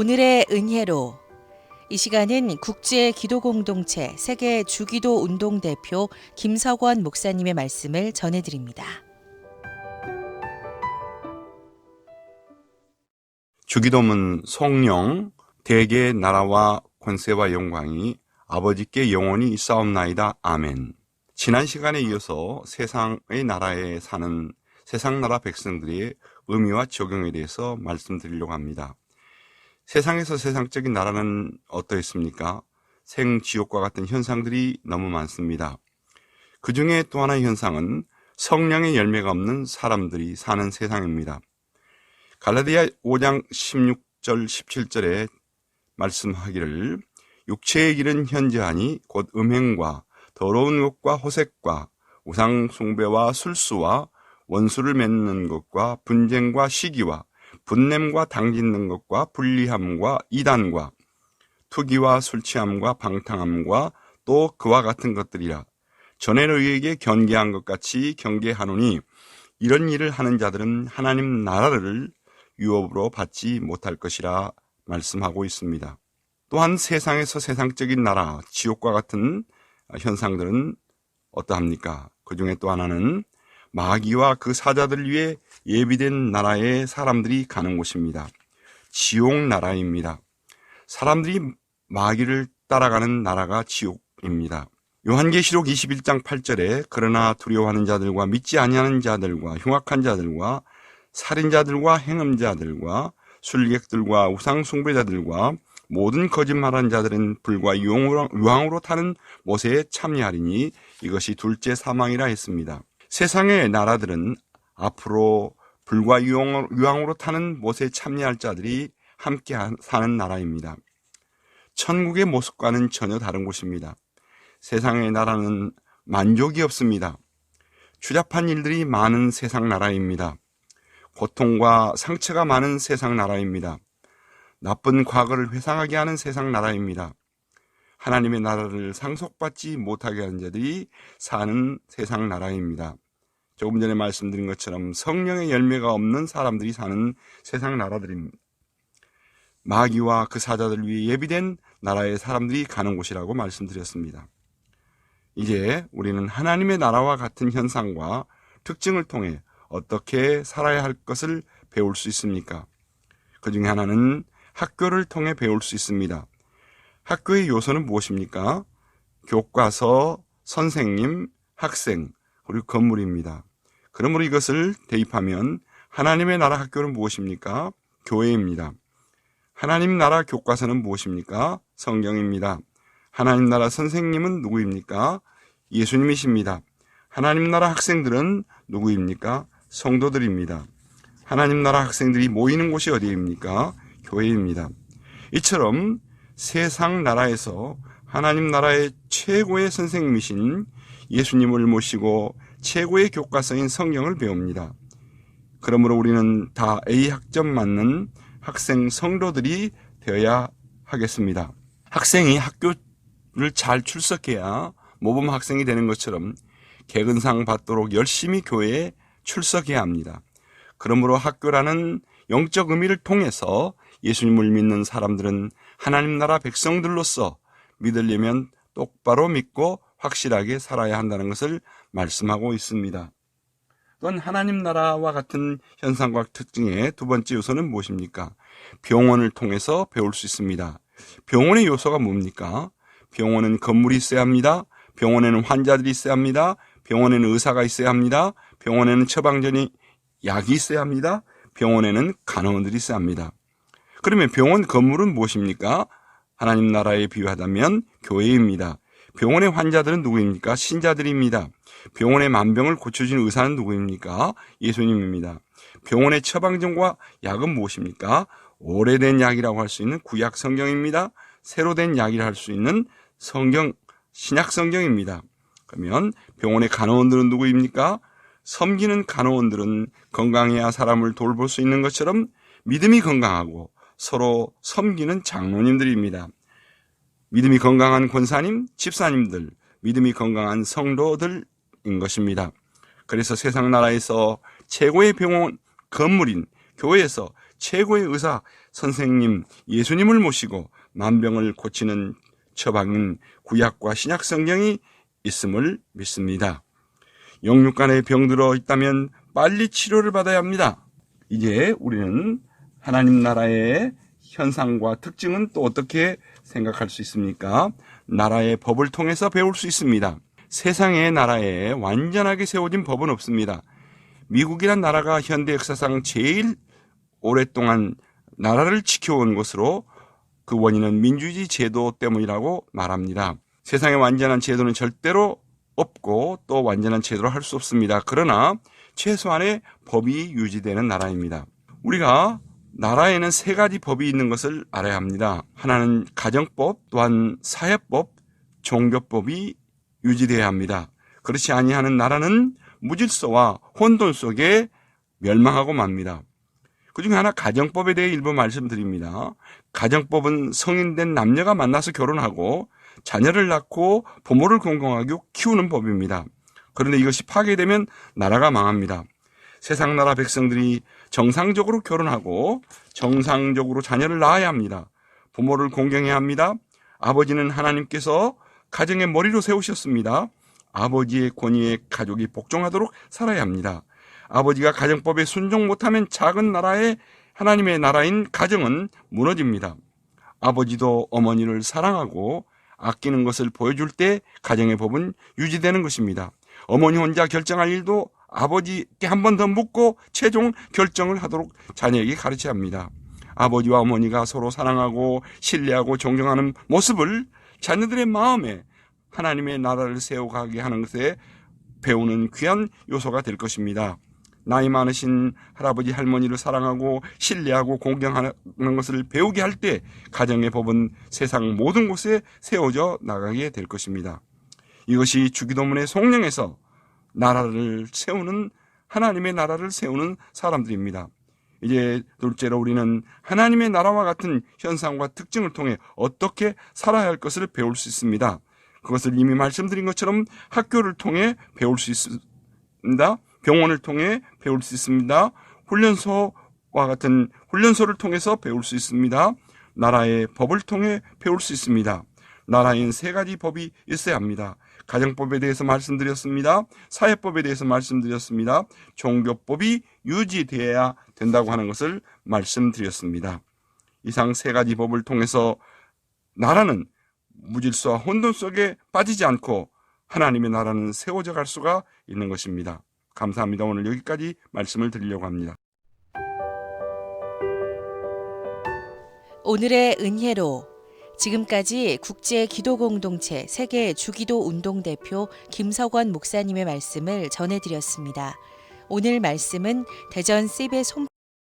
오늘의 은혜로 이 시간은 국제 기도 공동체 세계 주기도 운동 대표 김석원 목사님의 말씀을 전해드립니다. 주기도문 성령 대개의 나라와 권세와 영광이 아버지께 영원히 있사옵나이다. 아멘. 지난 시간에 이어서 세상의 나라에 사는 세상 나라 백성들의 의미와 적용에 대해서 말씀드리려고 합니다. 세상에서 세상적인 나라는 어떠했습니까? 생지옥과 같은 현상들이 너무 많습니다. 그 중에 또 하나의 현상은 성령의 열매가 없는 사람들이 사는 세상입니다. 갈라디아 5장 16절 17절에 말씀하기를 육체의 길은 현저하니 곧 음행과 더러운 것과 호색과 우상 숭배와 술수와 원수를 맺는 것과 분쟁과 시기와 분냄과 당짓는 것과 불리함과 이단과 투기와 술취함과 방탕함과 또 그와 같은 것들이라. 전에 너희에게 경계한 것 같이 경계하노니 이런 일을 하는 자들은 하나님 나라를 유업으로 받지 못할 것이라 말씀하고 있습니다. 또한 세상에서 세상적인 나라, 지옥과 같은 현상들은 어떠합니까? 그 중에 또 하나는 마귀와 그 사자들 위해 예비된 나라에 사람들이 가는 곳입니다. 지옥 나라입니다. 사람들이 마귀를 따라가는 나라가 지옥입니다. 요한계시록 21장 8절에 그러나 두려워하는 자들과 믿지 아니하는 자들과 흉악한 자들과 살인자들과 행음자들과 술객들과 우상숭배자들과 모든 거짓말하는 자들은 불과 유황으로 타는 못에 참여하리니 이것이 둘째 사망이라 했습니다. 세상의 나라들은 앞으로 불과 유황으로 타는 못에 참여할 자들이 함께 사는 나라입니다. 천국의 모습과는 전혀 다른 곳입니다. 세상의 나라는 만족이 없습니다. 추잡한 일들이 많은 세상 나라입니다. 고통과 상처가 많은 세상 나라입니다. 나쁜 과거를 회상하게 하는 세상 나라입니다. 하나님의 나라를 상속받지 못하게 하는 자들이 사는 세상 나라입니다. 조금 전에 말씀드린 것처럼 성령의 열매가 없는 사람들이 사는 세상 나라들입니다. 마귀와 그 사자들 위해 예비된 나라의 사람들이 가는 곳이라고 말씀드렸습니다. 이제 우리는 하나님의 나라와 같은 현상과 특징을 통해 어떻게 살아야 할 것을 배울 수 있습니까? 그 중에 하나는 학교를 통해 배울 수 있습니다. 학교의 요소는 무엇입니까? 교과서, 선생님, 학생, 그리고 건물입니다. 그러므로 이것을 대입하면 하나님의 나라 학교는 무엇입니까? 교회입니다. 하나님 나라 교과서는 무엇입니까? 성경입니다. 하나님 나라 선생님은 누구입니까? 예수님이십니다. 하나님 나라 학생들은 누구입니까? 성도들입니다. 하나님 나라 학생들이 모이는 곳이 어디입니까? 교회입니다. 이처럼 세상 나라에서 하나님 나라의 최고의 선생님이신 예수님을 모시고 최고의 교과서인 성경을 배웁니다. 그러므로 우리는 다 A 학점 맞는 학생 성도들이 되어야 하겠습니다. 학생이 학교를 잘 출석해야 모범 학생이 되는 것처럼 개근상 받도록 열심히 교회에 출석해야 합니다. 그러므로 학교라는 영적 의미를 통해서 예수님을 믿는 사람들은 하나님 나라 백성들로서 믿으려면 똑바로 믿고 확실하게 살아야 한다는 것을 말씀하고 있습니다. 또한 하나님 나라와 같은 현상과 특징의 두 번째 요소는 무엇입니까? 병원을 통해서 배울 수 있습니다. 병원의 요소가 뭡니까? 병원은 건물이 있어야 합니다. 병원에는 환자들이 있어야 합니다. 병원에는 의사가 있어야 합니다. 병원에는 처방전이 약이 있어야 합니다. 병원에는 간호원들이 있어야 합니다. 그러면 병원 건물은 무엇입니까? 하나님 나라에 비유하다면 교회입니다. 병원의 환자들은 누구입니까? 신자들입니다. 병원의 만병을 고쳐주는 의사는 누구입니까? 예수님입니다. 병원의 처방전과 약은 무엇입니까? 오래된 약이라고 할 수 있는 구약 성경입니다. 새로 된 약이라 할 수 있는 성경, 신약 성경입니다. 그러면 병원의 간호원들은 누구입니까? 섬기는 간호원들은 건강해야 사람을 돌볼 수 있는 것처럼 믿음이 건강하고 서로 섬기는 장로님들입니다. 믿음이 건강한 권사님, 집사님들, 믿음이 건강한 성도들인 것입니다. 그래서 세상 나라에서 최고의 병원 건물인 교회에서 최고의 의사, 선생님 예수님을 모시고 만병을 고치는 처방인 구약과 신약 성경이 있음을 믿습니다. 영육간에 병들어 있다면 빨리 치료를 받아야 합니다. 이제 우리는 하나님 나라의 현상과 특징은 또 어떻게 생각할 수 있습니까? 나라의 법을 통해서 배울 수 있습니다. 세상의 나라에 완전하게 세워진 법은 없습니다. 미국이란 나라가 현대 역사상 제일 오랫동안 나라를 지켜온 것으로 그 원인은 민주주의 제도 때문이라고 말합니다. 세상에 완전한 제도는 절대로 없고 또 완전한 제도로 할 수 없습니다. 그러나 최소한의 법이 유지되는 나라입니다. 우리가 나라에는 세 가지 법이 있는 것을 알아야 합니다. 하나는 가정법, 또한 사회법, 종교법이 유지되어야 합니다. 그렇지 아니하는 나라는 무질서와 혼돈 속에 멸망하고 맙니다. 그중에 하나 가정법에 대해 일부 말씀드립니다. 가정법은 성인된 남녀가 만나서 결혼하고 자녀를 낳고 부모를 건강하게 키우는 법입니다. 그런데 이것이 파괴되면 나라가 망합니다. 세상 나라 백성들이 정상적으로 결혼하고 정상적으로 자녀를 낳아야 합니다. 부모를 공경해야 합니다. 아버지는 하나님께서 가정의 머리로 세우셨습니다. 아버지의 권위에 가족이 복종하도록 살아야 합니다. 아버지가 가정법에 순종 못하면 작은 나라의 하나님의 나라인 가정은 무너집니다. 아버지도 어머니를 사랑하고 아끼는 것을 보여줄 때 가정의 법은 유지되는 것입니다. 어머니 혼자 결정할 일도 아버지께 한 번 더 묻고 최종 결정을 하도록 자녀에게 가르쳐야 합니다. 아버지와 어머니가 서로 사랑하고 신뢰하고 존경하는 모습을 자녀들의 마음에 하나님의 나라를 세워가게 하는 것에 배우는 귀한 요소가 될 것입니다. 나이 많으신 할아버지 할머니를 사랑하고 신뢰하고 공경하는 것을 배우게 할 때 가정의 법은 세상 모든 곳에 세워져 나가게 될 것입니다. 이것이 주기도문의 송령에서 나라를 세우는 하나님의 나라를 세우는 사람들입니다. 이제 둘째로 우리는 하나님의 나라와 같은 현상과 특징을 통해 어떻게 살아야 할 것을 배울 수 있습니다. 그것을 이미 말씀드린 것처럼 학교를 통해 배울 수 있습니다. 병원을 통해 배울 수 있습니다. 훈련소와 같은 훈련소를 통해서 배울 수 있습니다. 나라의 법을 통해 배울 수 있습니다. 나라엔 세 가지 법이 있어야 합니다. 가정법에 대해서 말씀드렸습니다. 사회법에 대해서 말씀드렸습니다. 종교법이 유지되어야 된다고 하는 것을 말씀드렸습니다. 이상 세 가지 법을 통해서 나라는 무질서와 혼돈 속에 빠지지 않고 하나님의 나라는 세워져 갈 수가 있는 것입니다. 감사합니다. 오늘 여기까지 말씀을 드리려고 합니다. 오늘의 은혜로 지금까지 국제기도공동체 세계 주기도 운동 대표 김석원 목사님의 말씀을 전해드렸습니다. 오늘 말씀은 대전 CBS